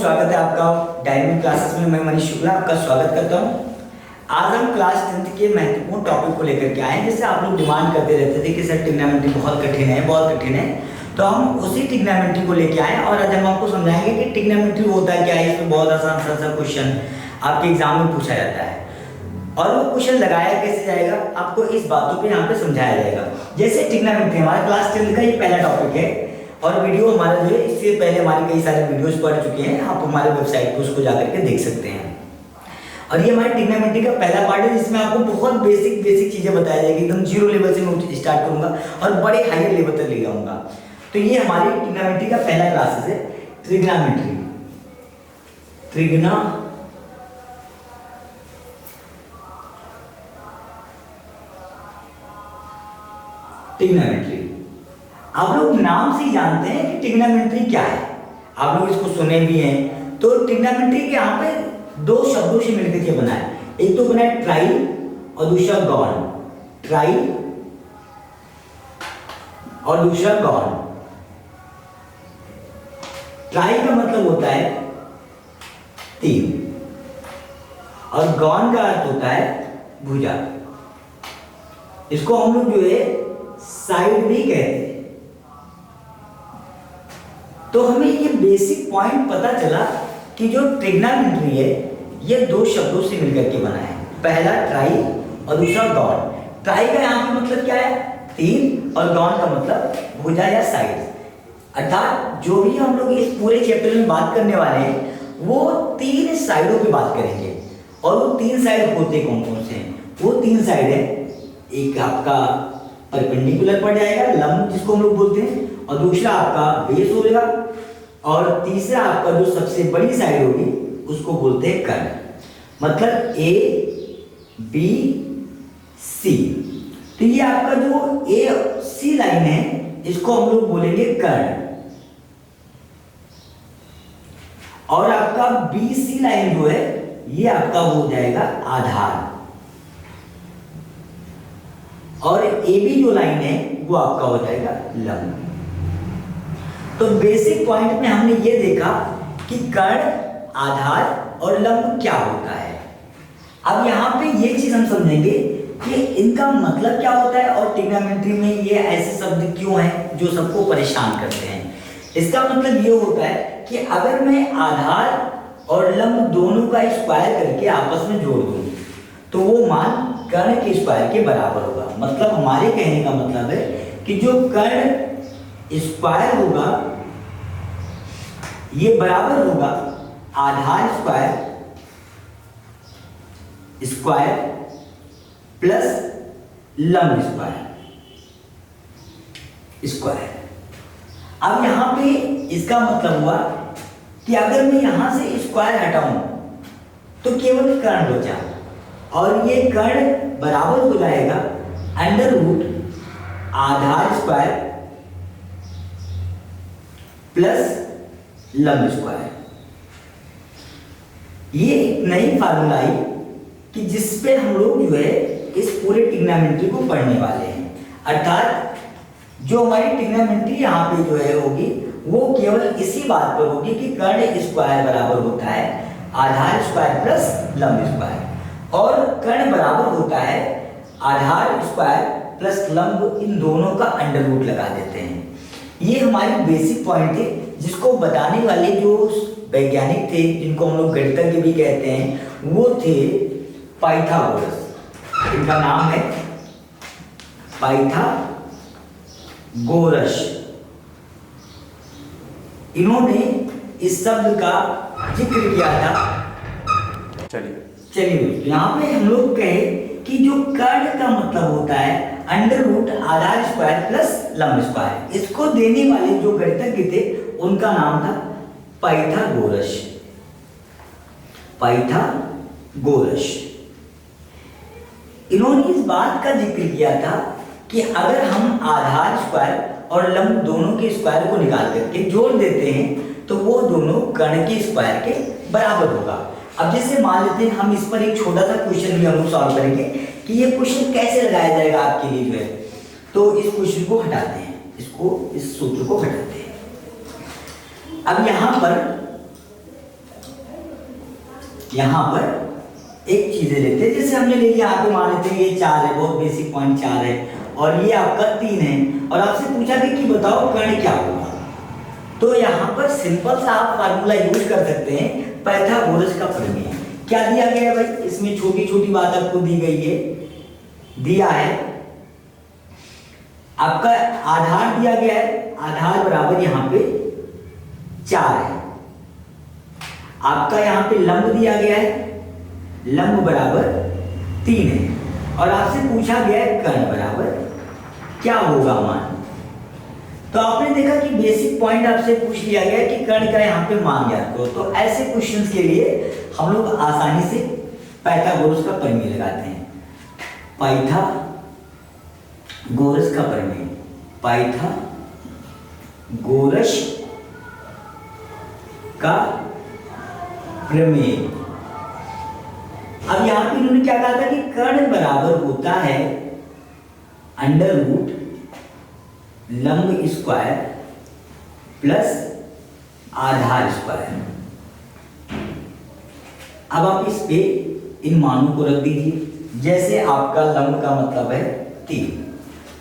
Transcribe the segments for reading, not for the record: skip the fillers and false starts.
स्वागत है आपका डायनेमिक क्लासेस में। मैं मनीष शुक्ला आपका स्वागत करता हूं। आज हम क्लास 10th के महत्वपूर्ण टॉपिक को लेकर के आए हैं। जैसे आप लोग डिमांड करते रहते थे कि सर ट्रिग्नोमेट्री बहुत कठिन है, बहुत कठिन है, तो हम उसी ट्रिग्नोमेट्री को लेकर आए और आज हम आपको समझाएंगे कि ट्रिग्नोमेट्री होता क्या है। इसमें बहुत आसान सा क्वेश्चन आपके एग्जाम में पूछा जाता है और वो क्वेश्चन लगाया कैसे जाएगा आपको इस बातों पे यहाँ पे समझाया जाएगा। जैसे ट्रिग्नोमेट्री हमारा क्लास 10th का ये पहला टॉपिक है और वीडियो हमारा जो है इससे पहले हमारे कई सारे वीडियोस पढ़ चुके हैं। आप हमारे वेबसाइट पर उसको जाकर के देख सकते हैं। और ये हमारे ट्रिग्नोमेट्री का पहला पार्ट है जिसमें आपको बहुत बेसिक चीजें बताया जाएगी। एकदम जीरो लेवल से मैं स्टार्ट करूंगा और बड़े हायर लेवल तक ले जाऊंगा। तो ये हमारी ट्रिग्नोमेट्री का पहला क्लासेस है, ट्रिग्नोमेट्री। ट्रिग्नोमेट्री आप लोग नाम से ही जानते हैं कि ट्रिग्नोमेट्री क्या है। आप लोग इसको सुने भी हैं। तो ट्रिग्नोमेट्री के यहाँ पे दो शब्दों से मिलकर के बना है। एक तो बना है ट्राई और दूसरा गॉन। ट्राई और दूसरा गॉन। ट्राई का मतलब होता है तीर और गॉन का अर्थ होता है भुजा। इसको हम लोग जो है साइड भी कहते हैं। तो हमें ये बेसिक पॉइंट पता चला कि जो ट्रिग्नोमेट्री है ये दो शब्दों से मिलकर के बना है। पहला ट्राई और दूसरा गॉन। ट्राई का यहाँ पे मतलब क्या है? तीर और गॉन का मतलब भुजा या साइड। अर्थात जो भी हम लोग इस पूरे चैप्टर में बात करने वाले हैं वो तीन साइडों पे बात करेंगे। और वो तीन साइड होते कौन कौन से हैं? वो तीन साइड है, एक आपका परपेंडिकुलर पड़ जाएगा, लंब जिसको हम लोग बोलते हैं, और दूसरा आपका बेस हो जाएगा, और तीसरा आपका जो सबसे बड़ी साइड होगी उसको बोलते हैं कर्ण। मतलब ए बी सी। तो ये आपका जो ए सी लाइन है इसको हम लोग बोलेंगे कर्ण, और आपका बी सी लाइन जो है ये आपका हो जाएगा आधार, और ए बी जो लाइन है वो आपका हो जाएगा लंब। तो बेसिक पॉइंट में हमने ये देखा कि कर्ण, आधार और लंब क्या होता है। अब यहाँ पे ये चीज हम समझेंगे कि इनका मतलब क्या होता है और ट्रिग्नोमेट्री में ये ऐसे शब्द क्यों हैं जो सबको परेशान करते हैं। इसका मतलब ये होता है कि अगर मैं आधार और लंब दोनों का स्क्वायर करके आपस में जोड़ दूं तो वो मान कर्ण के स्क्वायर के बराबर होगा। मतलब हमारे कहने का मतलब है कि जो कर्ण स्क्वायर होगा ये बराबर होगा आधार स्क्वायर प्लस लंब स्क्वायर। अब यहां पे इसका मतलब हुआ कि अगर मैं यहां से स्क्वायर हटाऊं तो केवल कर्ण बचा, और ये कर्ण बराबर हो जाएगा अंडर रूट आधार स्क्वायर प्लस लंब स्क्वायर। ये एक नई फार्मूला आई कि जिस पे हम लोग जो है इस पूरे ट्रिग्नोमेट्री को पढ़ने वाले हैं। अर्थात जो हमारी ट्रिग्नोमेट्री यहाँ पे जो है होगी वो केवल इसी बात पर होगी कि कर्ण स्क्वायर बराबर होता है आधार स्क्वायर प्लस लंब स्क्वायर, और कर्ण बराबर होता है आधार स्क्वायर प्लस लंब, इन दोनों का अंडर रूट लगा देते हैं। ये हमारी बेसिक पॉइंट है जिसको बताने वाले जो वैज्ञानिक थे जिनको हम लोग गणितज्ञ भी कहते हैं वो थे पाइथागोरस। इनका नाम है पाइथागोरस। इन्होंने इस शब्द का जिक्र किया था। चलिए यहाँ पे हम लोग कहे कि जो कर्ण का मतलब होता है अंडर रूट आधार स्क्वायर प्लस लंब स्क्वायर, इसको देने वाले जो गणितज्ञ थे उनका नाम था पाइथागोरस। इन्होंने इस बात का जिक्र किया था कि अगर हम आधार स्क्वायर और लंब दोनों के स्क्वायर को निकाल करके जोड़ देते हैं तो वो दोनों कर्ण के स्क्वायर के बराबर होगा। अब जैसे मान लेते हैं हम इस पर एक छोटा सा क्वेश्चन भी हम लोग सॉल्व करेंगे कि ये क्वेश्चन कैसे लगाया जाएगा आपके लिए जो है। तो इस क्वेश्चन को हटाते हैं, इस सूत्र को हटाते हैं। अब यहां पर यहाँ पर एक चीजें लेते हैं, जैसे हमने ले लिया यहाँ पे मान लेते हैं ये 4 है, बहुत बेसिक पॉइंट 4 है, और ये आपका 3 है, और आपसे पूछा कि बताओ कर्ण क्या होगा। तो यहाँ पर सिंपल सा आप फार्मूला यूज कर सकते हैं, पाइथागोरस का प्रमेय। क्या दिया गया है भाई, इसमें छोटी छोटी बात आपको दी गई है, दिया है आपका आधार दिया गया है, आधार बराबर यहाँ पे 4 है, आपका यहाँ पे लंब दिया गया है, लंब बराबर 3 है, और आपसे पूछा गया है कर्ण बराबर क्या होगा मान। तो आपने देखा कि बेसिक पॉइंट आपसे पूछ लिया गया कि कर्ण का यहाँ पे मान ज्ञात करो। तो ऐसे क्वेश्चंस के लिए हम लोग आसानी से पाइथागोरस का प्रमेय लगाते हैं। पाइथागोरस का प्रमेय, पाइथागोरस का प्रमेय। अब यहां पे इन्होंने क्या कहा था कि कर्ण बराबर होता है अंडर रूट लंब स्क्वायर प्लस आधार स्क्वायर। अब आप इस पे इन मानों को रख दीजिए। जैसे आपका लंब का मतलब है 3,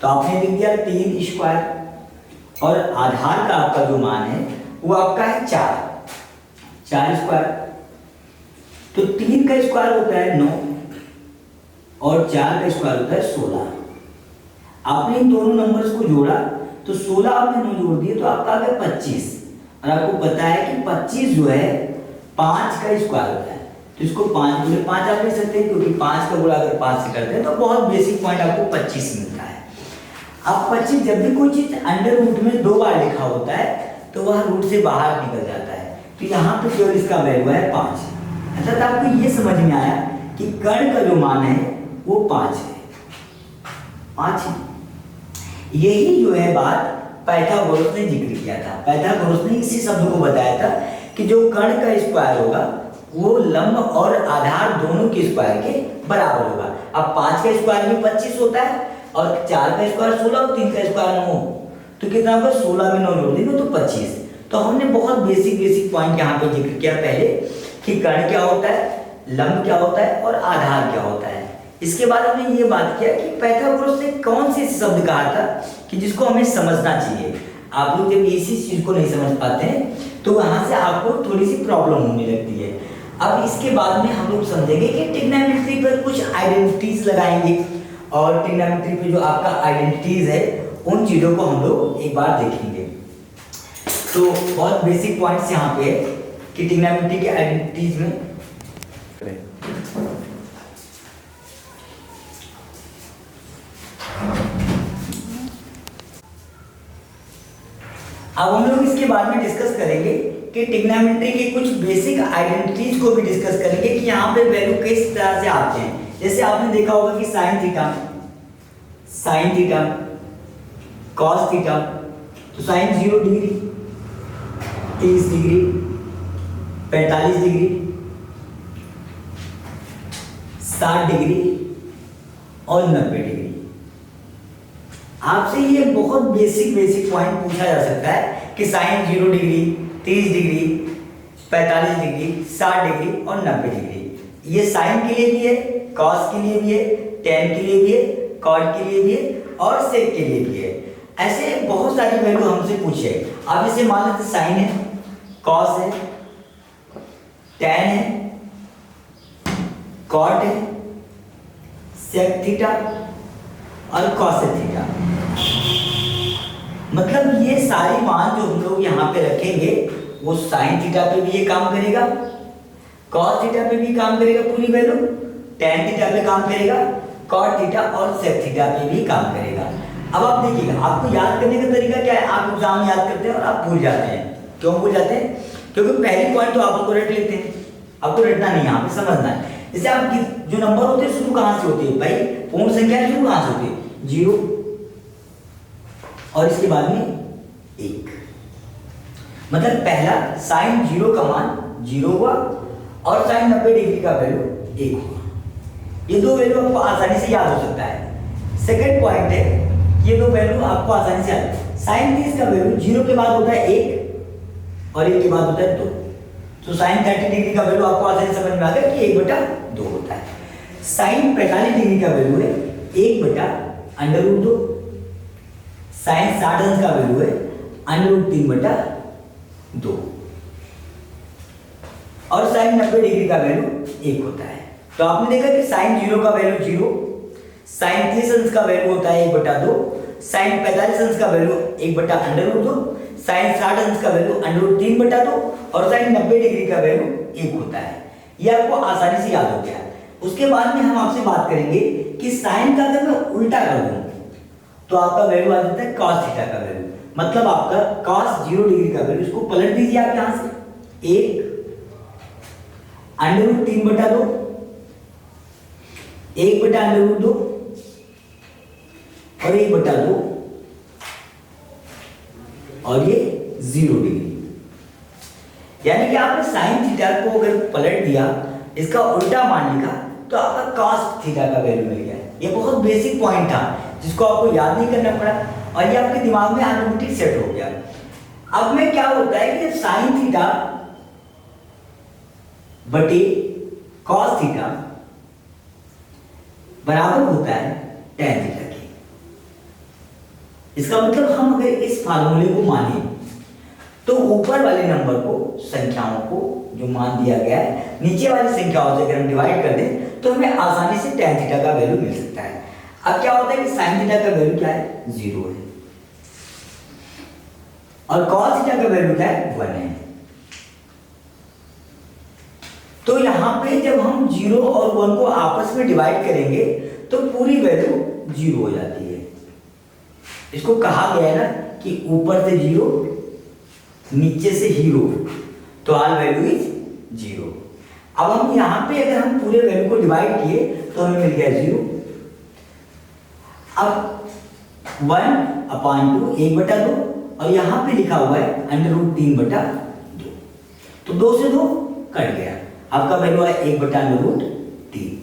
तो आपने लिख दिया 3 स्क्वायर, और आधार का आपका जो मान है वो आपका है 4 स्क्वायर। तो 3 का स्क्वायर होता है 9, और 4 का स्क्वायर होता है 16। आपने इन दोनों नंबर्स को जोड़ा तो 16 आपने 9 जोड़ दिए तो आपका आ गया 25। और आपको पता है कि 25 जो है 5 का स्क्वायर होता है, तो इसको 5 गुणे 5 आप लिख सकते हैं, क्योंकि 5 का गुणा अगर 5 से करते हैं तो बहुत बेसिक पॉइंट आपको 25 मिलता है। अब 25 जब भी कोई चीज अंडर रूट में 2 बार लिखा होता है तो वह रूट से बाहर निकल जाता है, तो यहाँ पे केवल इसका वैल्यू है 5। अर्थात आपको ये समझ में आया कि कर्ण का जो मान है वो 5 है, 5 है। यही जो है बात पाइथागोरस ने जिक्र किया था। पाइथागोरस ने इसी शब्द को बताया था कि जो कर्ण का स्क्वायर होगा वो लंब और आधार दोनों के स्क्वायर के बराबर होगा। अब 5 का स्क्वायर भी 25 होता है, और 4 का स्क्वायर 16 और 3 का स्क्वायर 9, तो कितना होगा 16 में 9 जोड़ देंगे तो 25। तो हमने बहुत बेसिक पॉइंट यहाँ पे जिक्र किया पहले कि कर्ण क्या होता है, लंब क्या होता है, और आधार क्या होता है। इसके बाद हमने ये बात किया कि पाइथागोरस ने कौन से शब्द कहा था कि जिसको हमें समझना चाहिए। आप लोग जब इसी चीज को नहीं समझ पाते हैं तो वहां से आपको थोड़ी सी प्रॉब्लम होने लगती है। अब इसके बाद में हम लोग समझेंगे कि ट्रिग्नोमेट्री पर कुछ आइडेंटिटीज लगाएंगे, और ट्रिग्नोमेट्री पे जो आपका आइडेंटिटीज है उन चीजों को हम लोग एक बार देखेंगे। तो बहुत बेसिक पॉइंट्स यहाँ पे कि ट्रिग्नोमेट्री के आइडेंटिटीज में अब हम लोग इसके बाद में डिस्कस करेंगे कि ट्रिग्नोमेट्री के कुछ बेसिक आइडेंटिटीज को भी डिस्कस करेंगे कि यहाँ पे वैल्यू किस तरह से आते हैं। जैसे आपने देखा होगा कि साइन थीटा, कॉस थीटा, तो sine 0 degree, 30 degree, 45 degree, 60 degree और 90 डिग्री। आपसे ये बहुत बेसिक पॉइंट पूछा जा सकता है कि sine 0 degree, 30 degree, 45 degree, 60 degree और 90 डिग्री। ये साइन के लिए भी है, कॉस के लिए भी है, टेन के लिए भी है, कॉट के लिए भी है और सेक के लिए भी है। ऐसे बहुत सारी वैल्यू हमसे पूछे। अब इसे मान लेते साइन है, कॉस है, टेन है, कॉट है, सेक थीटा और कॉसेक थीटा। मतलब ये सारी मान जो हम लोग यहाँ पे रखेंगे वो साइन थीटा पे भी ये काम करेगा, कॉस थीटा पे भी काम करेगा पूरी वैल्यू, टेन थीटा पे काम करेगा, कॉट थीटा और सेक थीटा पे भी काम करेगा। अब आप देखिएगा, आपको याद करने का तरीका क्या है, आप एग्जाम में याद करते हैं और आप भूल जाते हैं। क्यों भूल जाते हैं? क्योंकि पहली पॉइंट तो आप लोग रट लेते हैं, आपको रटना नहीं, यहाँ पे समझना है। जैसे आपकी जो नंबर होते हैं शुरू कहाँ से होते हैं भाई, पूर्ण संख्या शुरू कहाँ से होती है, 0 और इसके बाद में 1। मतलब पहला साइन 0 का मान 0 हुआ और साइन 90 डिग्री का वैल्यू 1 हुआ। ये दो वैल्यू आपको आसानी से याद हो सकता है। सेकंड पॉइंट है, ये दो वैल्यू आपको आसानी से याद, साइन 30 का वैल्यू 0 के बाद होता है 1 और 1 के बाद होता है 2। तो साइन 30 डिग्री का वैल्यू आपको आसानी से समझ में आ गया कि 1/2 होता है। साइन 45 डिग्री का वैल्यू है 1/√2। साइन 60 अंश का वैल्यू है √3/2। और साइन 90 डिग्री का वैल्यू 1 होता है। तो आपने देखा कि साइन 0 का वैल्यू 0, साइन 30 अंश का वैल्यू होता है 1/2, साइन 45 अंश का वैल्यू 1/√2, साइन 60 अंश का वैल्यू √3/2 और साइन 90 डिग्री का वैल्यू 1 होता है। ये आपको आसानी से याद हो गया। उसके बाद में हम आपसे बात करेंगे कि साइन का अगर मैं उल्टा कर दूं तो आपका वैल्यू आ जाता है cos थीटा का वैल्यू। मतलब आपका cos 0 डिग्री का वैल्यू, इसको पलट दीजिए आप यहां से, 1 √3/2, 1/√2 और 1/2 और ये 0 डिग्री। यानी कि आपने साइन थीटा को अगर पलट दिया, इसका उल्टा मान लिखा, तो आपका cos थीटा का वैल्यू मिल गया। ये बहुत बेसिक पॉइंट था जिसको आपको याद नहीं करना पड़ा और ये आपके दिमाग में ऑटोमेटिक सेट हो गया। अब में क्या होता है कि साइन थीटा बटे cos थीटा बराबर होता है tan थीटा के। इसका मतलब हम अगर इस फार्मूले को माने तो ऊपर वाले नंबर को, संख्याओं को जो मान दिया गया है, नीचे वाली संख्याओं से अगर हम डिवाइड कर दें तो हमें आसानी से tan थीटा का वैल्यू मिल सकता है। अब क्या होता है कि sin थीटा का वैल्यू क्या है, 0 है और cos थीटा का वैल्यू क्या है, 1 है। तो यहां पे जब हम 0 और 1 को आपस में डिवाइड करेंगे तो पूरी वैल्यू 0 हो जाती है। इसको कहा गया है ना कि ऊपर से 0 नीचे से हीरो, तो ऑल वैल्यू इज 0। अब हम यहां पे अगर हम पूरे वैल्यू को डिवाइड किए तो हमें मिल गया 0। अब 1/2 1/2 और यहां पे लिखा हुआ है √3/2, तो 2 से 2 कट गया, आपका वैल्यू है 1/√3।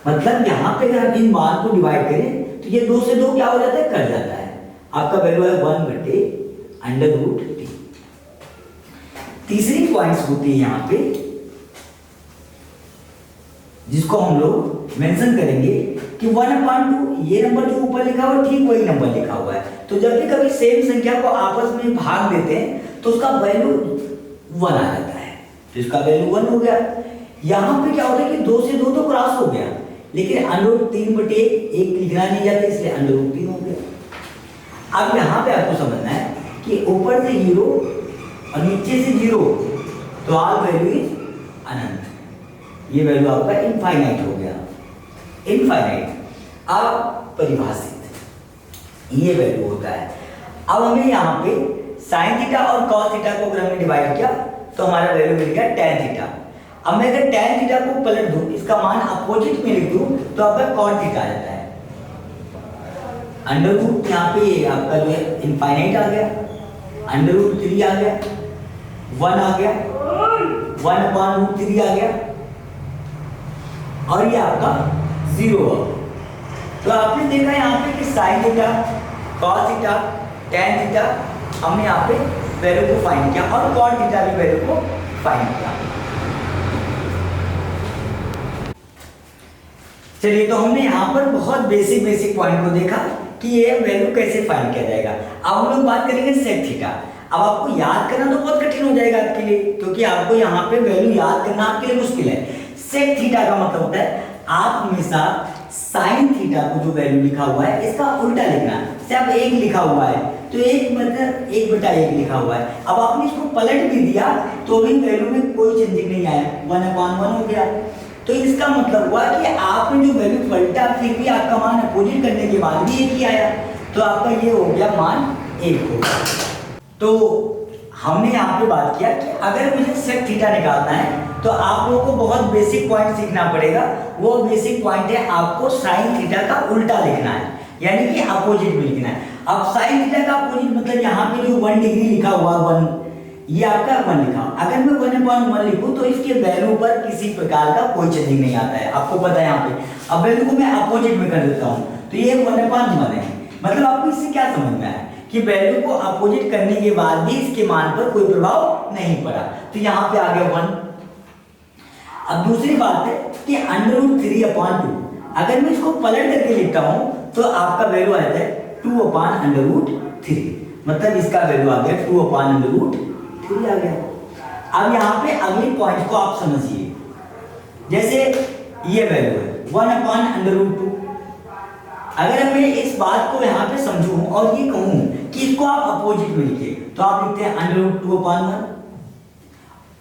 मतलब यहां पे अगर हम इन मान को डिवाइड करें तो ये 2 से 2 क्या हो जाता है, कट जाता है। आपका वैल्यू है 1/√3। तीसरी पॉइंट्स होती है यहां पे जिसको हम लोग मेंशन करेंगे कि 1/2, ये नंबर जो ऊपर लिखा हुआ है ठीक वही नंबर लिखा हुआ है। तो जब भी कभी सेम संख्या को आपस में भाग देते हैं तो उसका वैल्यू 1 आ जाता है, तो इसका वैल्यू 1 हो गया। यहां पे क्या होता है कि 2 से 2 तो क्रॉस हो गया, लेकिन √3/1 लिखना नहीं जाता, इसलिए √3 हो गया। अब यहां पे आपको समझना है कि ऊपर से 0 और नीचे से 0, तो ऑल वैल्यू इज अनंत। ये वैल्यू आपका इनफाइनाइट हो गया, इनफाइनाइट अपरिभाषित ये वैल्यू होता है। अब हमें यहाँ पे साइन थीटा और कॉस थीटा को अगर हमने डिवाइड किया तो हमारा वैल्यू मिल गया tan थीटा। अब मैं अगर tan थीटा को पलट दूं, इसका मान अपोजिट में लिख दूं, तो आपका cot थीटा आ जाता है। अंडर रूट यहाँ पे आपका जो है इनफाइनाइट आ गया, √3 आ गया, 1 आ गया, 1/√3 आ गया और ये आपका 0 हो गया। तो आपने देखा यहाँ पे कि sine theta, cos theta, tan theta हमने यहाँ पे वैल्यू को फाइंड किया और cot थीटा भी वैल्यू को फाइंड किया। चलिए, तो हमने यहाँ पर बहुत बेसिक पॉइंट को देखा कि ये वैल्यू कैसे फाइंड किया जाएगा। अब हम लोग बात करेंगे सेक थीटा। अब आपको याद करना तो बहुत कठिन हो जाएगा आपके लिए, क्योंकि आपको यहाँ पे वैल्यू याद करना आपके लिए मुश्किल है। सेक थीटा का मतलब होता है आप हमेशा साइन थीटा को जो वैल्यू लिखा हुआ है इसका उल्टा लिखना। जैसे अब 1 लिखा हुआ है तो 1 मतलब 1/1 लिखा हुआ है। अब आपने इसको पलट भी दिया तो भी वैल्यू में कोई चेंजिंग नहीं आया, 1/1 हो गया। तो इसका मतलब हुआ कि आपने जो वैल्यू पलटा फिर भी आपका मान अपोजिट करने के बाद भी 1 ही आया, तो आपका ये हो गया मान 1 हो गया। तो हमने यहाँ पे बात किया कि अगर मुझे सेक थीटा निकालना है तो आप लोगों को बहुत बेसिक पॉइंट सीखना पड़ेगा। वो बेसिक पॉइंट है आपको साइन थीटा का उल्टा लिखना है, यानी कि अपोजिट में लिखना है। अब साइन थीटा का अपोजिट मतलब यहाँ पे जो 1 डिग्री लिखा हुआ 1, ये आपका 1 लिखा। अगर मैं 1/1 लिखूं तो इसके वैल्यू पर किसी प्रकार का कोई चेंजिंग नहीं आता है, आपको पता है यहाँ पे। अब वैल्यू को मैं अपोजिट में कर देता हूँ तो ये 1/1 है। मतलब आपको इससे क्या समझ में आया कि वैल्यू को अपोजिट करने के बाद भी इसके मान पर कोई प्रभाव नहीं पड़ा, तो यहाँ पे आ गया 1। अब दूसरी बात है कि √3/2, अगर मैं इसको पलट करके लिखता हूं तो आपका वैल्यू आ जाता है 2/√3, मतलब इसका वैल्यू आ गया 2/√3 आ गया। अब यहाँ पे अगली पॉइंट को आप समझिए, जैसे ये वैल्यू है 1/√2, अगर मैं इस बात को यहाँ पे समझूं और ये कहूं कि इसको आप अपोजिट में लिखिए, तो आप लिखते हैं √2/1,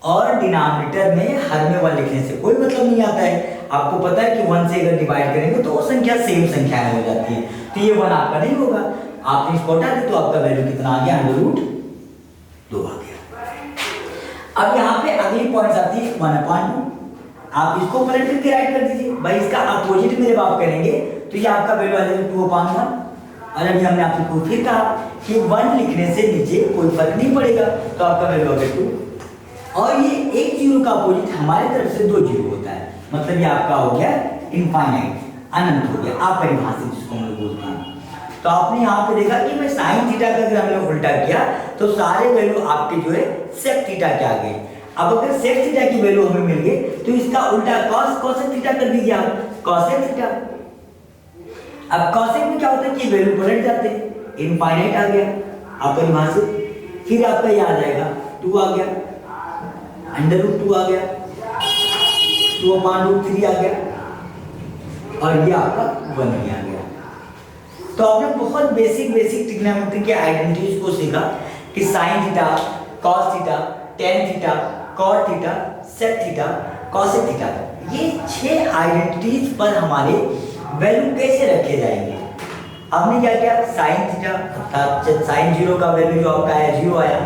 और डिनोमिनेटर में हर में 1 लिखने से कोई मतलब नहीं आता है। आपको पता है कि 1 से अगर डिवाइड करेंगे तो वो संख्या सेम संख्याएं हो जाती है, तो ये 1 आपका नहीं होगा। आपने इसको हटा दिया तो आपका वैल्यू कितना आ गया, √2 आ गया। अब यहाँ पे अगली पॉइंट आती है 1/2, आप इसको पलट करके राइट कर दीजिए, भाई इसका अपोजिट में जब आप करेंगे तो ये आपका वैल्यू आ जाएगा 2/1। और अभी हमने आपको फिर कहा कि 1 लिखने से नीचे कोई फर्क नहीं पड़ेगा, तो आपका वैल्यू आ गया 2। और ये एक जीरो का अपोजिट हमारी तरफ से 2 जीरो होता है, मतलब ये आपका हो गया इनफाइनाइट, अनंत हो गया, अपरिभाषित जिसको हम लोग बोलते हैं। तो आपने यहाँ पे देखा कि मैं साइन थीटा का अगर हमने उल्टा किया तो सारे वैल्यू आपके जो है सेक थीटा के आ गए। अब अगर सेक थीटा की वैल्यू हमें मिल गई तो इसका उल्टा कॉसेक थीटा कर दीजिए आप, कॉसेक थीटा। अब कॉसेक में क्या होता है कि वैल्यू पलट जाते हैं, इनफाइनाइट आ गया अपरिभाषित, फिर आपका ये आ जाएगा 2 आ गया, √2 आ गया, 2/√3 आ गया, और ये आपका 1 भी आ गया। तो आपने बहुत बेसिक ट्रिग्नोमेट्री के आइडेंटिटीज को सीखा कि sine theta, cos theta, tan theta, cot theta, sec theta, cosec theta, ये 6 आइडेंटिटीज पर हमारे वैल्यू कैसे रखे जाएंगे। हमने क्या किया, साइन थीटा अर्थात साइन 0 का वैल्यू जो आपका आया 0 आया,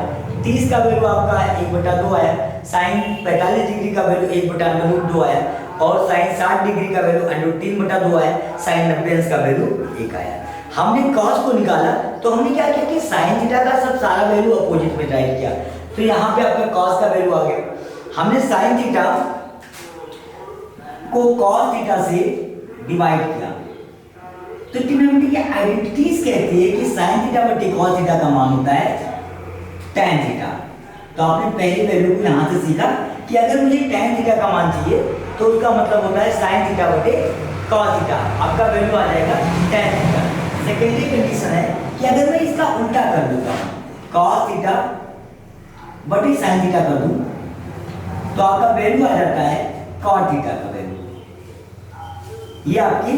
30 का वैल्यू आपका 1/2 आया, साइन 45 डिग्री का वैल्यू 1/√2 आया, और साइन 60 डिग्री का वैल्यू √3/2 आया, साइन 90 अंश का वैल्यू 1 आया। हमने कॉस को निकाला तो हमने क्या किया कि साइन थीटा का सब सारा वैल्यू अपोजिट में राइट किया, तो यहाँ पे आपका कॉस का वैल्यू आ गया। हमने साइन थीटा को कॉस थीटा से डिवाइड किया, तो ट्रिग्नोमेट्री की आइडेंटिटीज कहती है कि साइन थीटा बटे कॉस थीटा का मान होता है tan थीटा। तो आपने पहली वैल्यू को यहाँ से सीखा कि अगर मुझे tan थीटा का मान चाहिए तो उसका मतलब होता है sin थीटा बटे cos थीटा, आपका वैल्यू आ जाएगा tan थीटा। सेकेंडरी कंडीशन है कि अगर मैं इसका उल्टा कर दूंगा, cos थीटा बटे sin थीटा कर दूं, तो आपका वैल्यू आ जाता है cot थीटा का वैल्यू। ये आपकी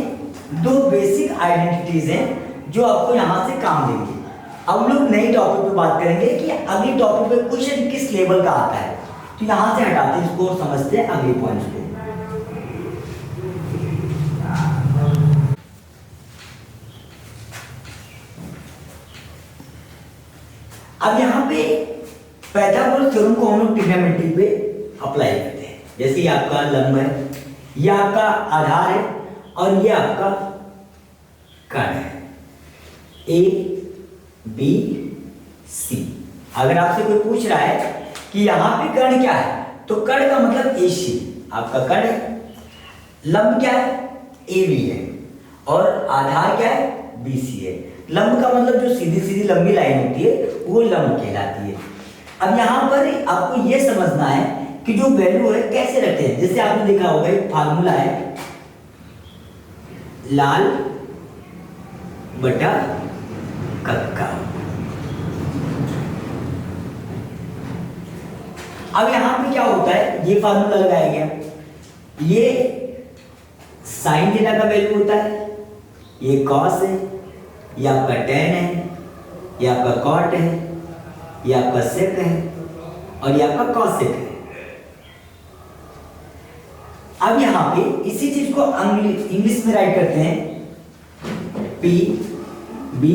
2 बेसिक आइडेंटिटीज हैं जो आपको यहाँ से काम देंगे। अब हम लोग नई टॉपिक पे बात करेंगे कि अगली टॉपिक पे क्वेश्चन किस लेवल का आता है, तो यहां से हटाते हैं इसको और समझते हैं अगले पॉइंट्स को। अब यहाँ पे पाइथागोरस थ्योरम को हम लोग ट्रिग्नोमेट्री पे अप्लाई करते हैं। जैसे ये आपका लंब है, ये आपका आधार है, और ये आपका कर्ण है A B C। अगर आपसे कोई पूछ रहा है कि यहाँ पे कर्ण क्या है, तो कर्ण का मतलब AC आपका कर्ण है, लंब क्या है AB है, और आधार क्या है BC है। लंब का मतलब जो सीधी सीधी लंबी लाइन होती है वो लंब कहलाती है। अब यहाँ पर आपको ये समझना है कि जो वैल्यू है कैसे रखते हैं। जैसे आपने देखा होगा एक फार्मूला है लाल बटा कक्का। अब यहां पे क्या होता है, ये फार्मूला लगाया गया, ये साइन थीटा का वैल्यू होता है, ये कॉस है, ये आपका टेन है, ये आपका कॉट है, ये आपका सेक है, और ये आपका कॉसेक है। अब यहां पे इसी चीज को इंग्लिश में राइट करते हैं पी बी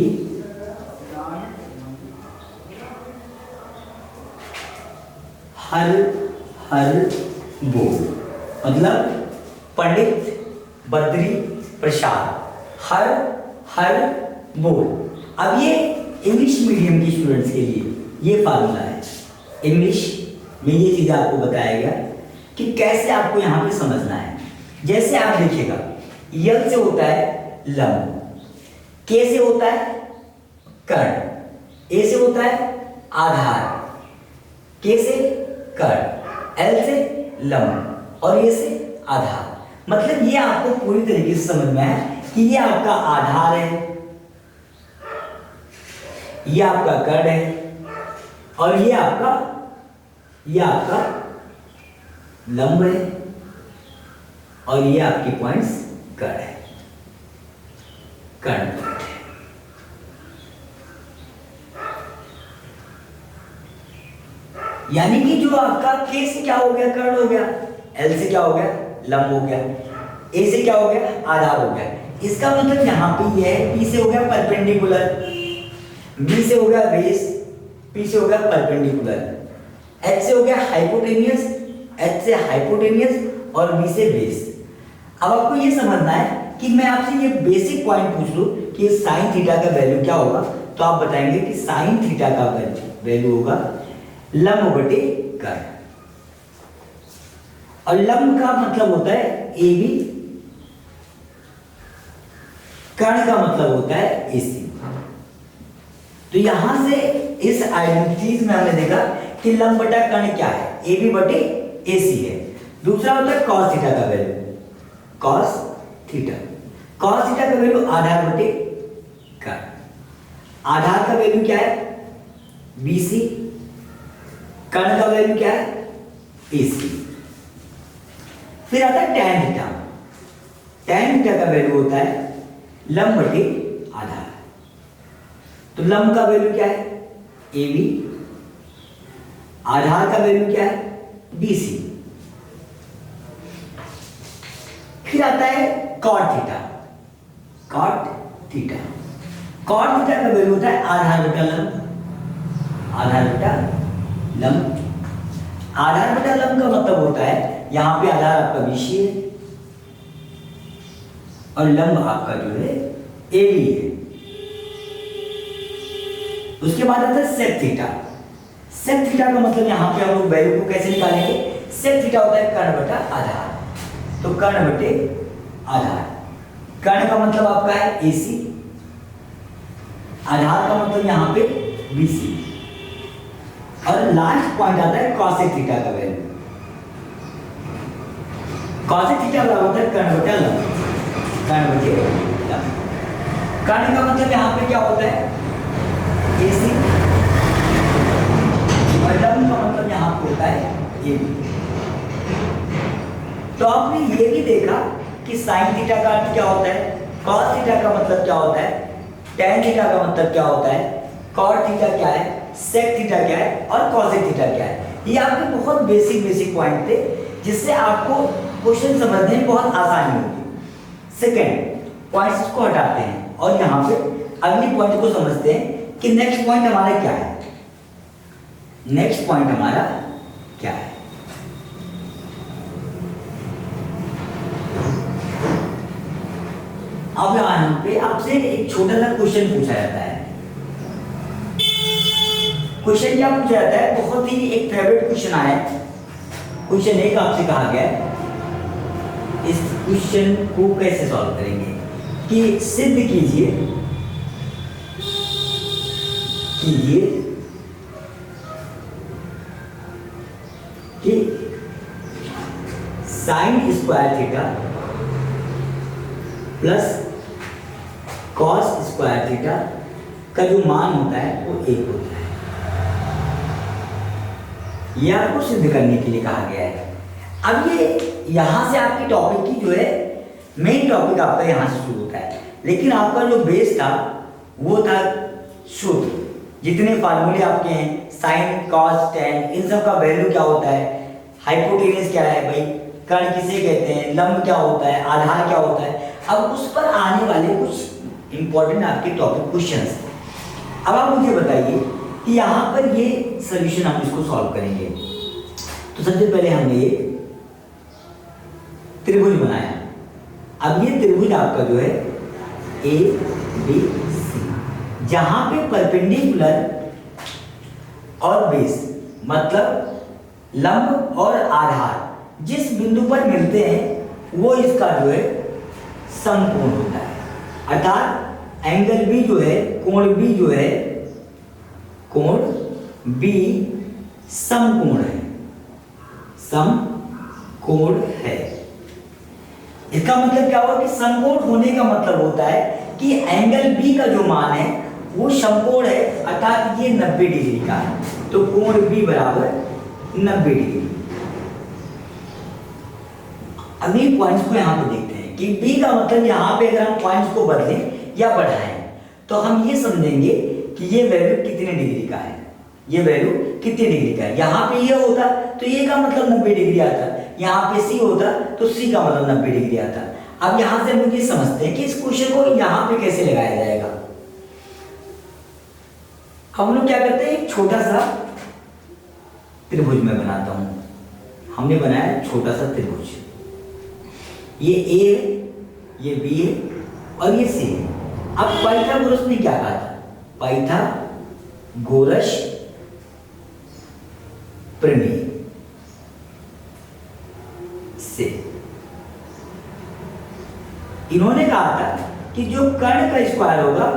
हर बोल, मतलब पंडित बद्री प्रसाद हर बोल। अब ये इंग्लिश मीडियम के स्टूडेंट्स के लिए ये फार्मूला है। इंग्लिश में ये चीज आपको बताया गया कि कैसे आपको यहाँ पे समझना है। जैसे आप देखिएगा, यल से होता है लंब, के से होता है कर्ण, ए से होता है आधार, के से कर्ण, एल से लंब और ए से आधार। मतलब ये आपको पूरी तरीके से समझ में है कि ये आपका आधार है, ये आपका कर्ण है और ये आपका लंब है और ये आपके पॉइंट्स कर्ण है, कर्ण पॉइंट है। यानी कि जो आपका के से क्या हो गया, कर्ण हो गया, एल से क्या हो गया, लंब हो गया, ए से क्या हो गया, आधार हो गया। इसका मतलब यहाँ पे ये है, पी से हो गया परपेंडिकुलर, बी से हो गया बेस, पी से हो गया परपेंडिकुलर, एच से हो गया हाइपोटेनियस, एच से हाइपोटेनियस और बी से बेस। अब आपको ये समझना है कि मैं आपसे ये बेसिक पॉइंट पूछ लूं कि साइन थीटा का वैल्यू क्या होगा, तो आप बताएंगे कि साइन थीटा का वैल्यू होगा लंब बटे कर्ण। और लंब का मतलब होता है ए बी, कर्ण का मतलब होता है ए सी। तो यहां से इस आइडेंटिटीज में हमने देखा कि लंब बटा कर्ण क्या है, ए बी बटे ए सी है। दूसरा होता है कॉस थीटा का वैल्यू, कॉस थीटा का वैल्यू आधार बटे कर्ण। आधार का वैल्यू क्या है, बी सी, कर्ण का वैल्यू क्या है, ए सी। फिर आता है टैन थीटा। टैन थीटा का वैल्यू होता है लंब बटे आधार। तो लंब का वैल्यू क्या है, ए बी, आधार का वैल्यू क्या है, बी सी। फिर आता है कॉट थीटा। कॉट थीटा का वैल्यू होता है आधार बटा लंब, आधार बटा लंब। आधार बटा लंब का मतलब होता है यहां पे आधार आपका बीसी है और लंब आपका जो है ए बी है। उसके बाद आता है सेक थीटा। सेक थीटा का मतलब यहां पे हम लोग वैल्यू को कैसे निकालेंगे, सेक थीटा होता है कर्ण बटा आधार। तो कर्ण बटे आधार, कर्ण का मतलब आपका है ए सी, आधार का मतलब यहां पे बी सी। और लास्ट पॉइंट आता है कॉसेक थीटा का वैल्यू। कॉसेक थीटा बराबर होता है कर्ण बटा लंब, कर्ण बटे लंब। कर्ण का मतलब यहां पे क्या होता है, ए सी, और लंब का मतलब यहां पे होता है ए बी। तो आपने ये भी देखा कि साइन थीटा का अर्थ क्या होता है, कॉस थीटा का मतलब क्या होता है, टैन थीटा का मतलब क्या होता है, कॉट थीटा क्या है, सेक थीटा क्या है और कॉसेक थीटा क्या है। ये आपके बहुत बेसिक पॉइंट थे जिससे आपको क्वेश्चन समझने में बहुत आसानी होगी। सेकंड पॉइंट्स को हटाते हैं और यहाँ पे अगली पॉइंट को समझते हैं कि नेक्स्ट पॉइंट हमारा क्या है। नेक्स्ट पॉइंट हमारा क्या है, अब यहाँ पे आपसे एक छोटा सा क्वेश्चन पूछा जाता है। क्वेश्चन क्या पूछा जाता है, बहुत ही एक फेवरेट क्वेश्चन आया है। क्वेश्चन एक आपसे कहा गया है, इस क्वेश्चन को कैसे सॉल्व करेंगे कि सिद्ध कीजिए कि sine square theta plus cos square theta का जो मान होता है वो एक होता है। यह आपको सिद्ध करने के लिए कहा गया है। अब ये यहां से आपकी टॉपिक की जो है मेन टॉपिक आपका यहां से शुरू होता है, लेकिन आपका जो बेस था वो था सूत्र। जितने फार्मूले आपके हैं, साइन कॉस टेन, इन सब का वैल्यू क्या होता है, हाइपोटेनस क्या है भाई, कर्ण किसे कहते हैं, लंब क्या होता है, आधार क्या होता है। अब उस पर आने वाले कुछ इंपॉर्टेंट आपके टॉपिक क्वेश्चंस हैं। अब आप मुझे बताइए कि यहाँ पर ये सॉल्यूशन हम इसको सॉल्व करेंगे। तो सबसे पहले हमने ये त्रिभुज बनाया। अब ये त्रिभुज आपका जो है ए बी सी, जहां पे परपेंडिकुलर और बेस मतलब लंब और आधार जिस बिंदु पर मिलते हैं वो इसका जो है समकोण होता है। अर्थात एंगल भी जो है, कोण भी जो है कोण बी समकोण है, समकोण है। इसका मतलब क्या हुआ कि समकोण होने का मतलब होता है कि एंगल बी का जो मान है वो समकोण है, अर्थात ये 90 डिग्री का है। तो कोण बी बराबर 90 डिग्री। अगले पॉइंट्स को यहाँ पे देखते हैं कि बी का मतलब यहाँ पे अगर हम पॉइंट्स को बदलें या बढ़ाएं तो हम ये समझेंगे कि ये वैल्यू कितने डिग्री का है, ये वैल्यू कितने डिग्री का है। यहाँ पे ये होता तो ये का मतलब 90 डिग्री आता, यहाँ पे सी होता तो सी का मतलब 90 डिग्री आता। अब यहाँ से हम लोग ये समझते हैं कि इस क्वेश्चन को यहाँ पे कैसे लगाया जाएगा। हम लोग क्या करते हैं, एक छोटा सा त्रिभुज में बनाता हूँ। हमने बनाया छोटा सा त्रिभुज, ये ए है, ये बी है और ये सी है। अब पाइथागोरस ने क्या कहा था, पाइथागोरस प्रमेय से इन्होंने कहा था कि जो कर्ण का स्क्वायर होगा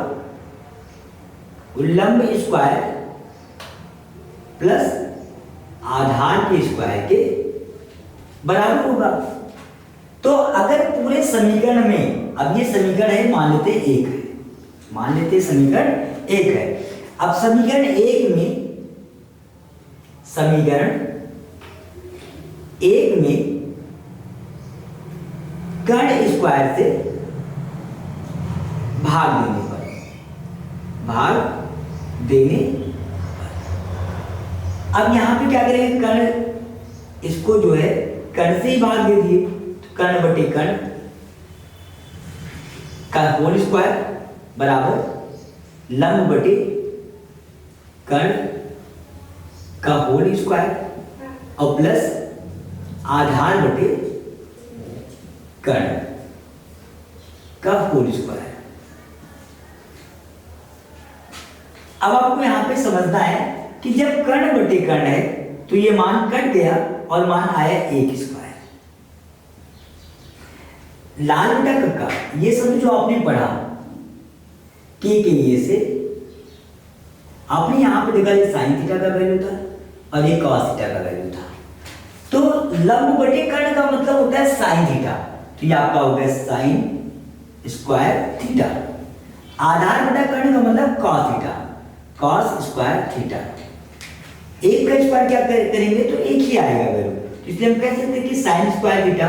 लंब स्क्वायर प्लस आधार के स्क्वायर के बराबर होगा। तो अगर पूरे समीकरण में, अब ये समीकरण है मान लेते एक है, मान लेते समीकरण एक है। अब समीकरण एक में, समीकरण एक में कर्ण स्क्वायर से भाग देने पर, भाग देने अब यहां पे क्या करेंगे, कर्ण इसको जो है कर्ण से ही भाग दे दिए, तो कर्ण बटे कर्ण का होल स्क्वायर बराबर लंब बटे कर्ण का होल स्क्वायर और प्लस आधार बटे कर्ण का होल स्क्वायर। अब आपको यहां पे समझना है कि जब कर्ण बटे कर्ण है तो ये मान कट गया और मान आया एक स्क्वायर। लाल बटा कक्का, ये सब जो आपने पढ़ा के लिए से, आपने यहां पे देखा ये साइन थीटा का वैल्यू था और ये कॉस थीटा का वैल्यू था। तो लंब बटे कर्ण का मतलब होता है साइन थीटा, तो ये आपका हो गया साइन स्क्वायर थीटा। आधार बटा कर्ण का मतलब cos theta, cos square theta. एक का स्क्वायर क्या करेंगे तो एक ही आएगा वैल्यू, इसलिए हम कह सकते हैं कि sine square theta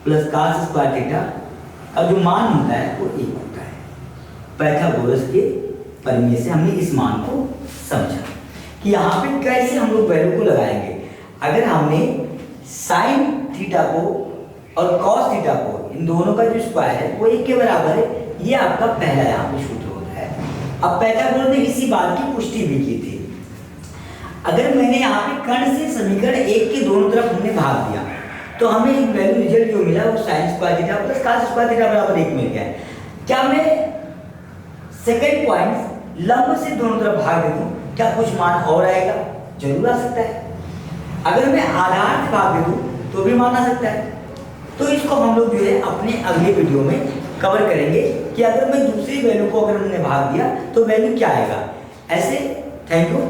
plus cos square theta का जो मान होता है वो एक होता है। पाइथागोरस के प्रमेय से हमने इस मान को समझा कि यहाँ पे कैसे हम लोग वैल्यू को लगाएंगे। अगर हमने साइन थीटा को और कॉस थीटा को, इन दोनों का जो स्क्वायर है वो एक के बराबर है, ये आपका पहला यहाँ पे सूत्र होता है। अब पाइथागोरस ने इसी बात की पुष्टि भी की थी। अगर मैंने यहाँ पे कर्ण से समीकरण एक के दोनों तरफ हमने भाग दिया तो हमें एक वैल्यू रिजल्ट जो मिला वो sine square theta plus cos square theta बराबर एक मिल गया। क्या मैं सेकंड पॉइंट लंब से दोनों तरफ भाग दे दूं, क्या कुछ मान और आएगा? जरूर आ सकता है। अगर मैं आधार से भाग दे दूं तो भी मान आ सकता है। तो इसको हम लोग जो है अपने अगले वीडियो में कवर करेंगे कि अगर मैं दूसरी वैल्यू को अगर हमने भाग दिया तो वैल्यू क्या आएगा। ऐसे थैंक यू।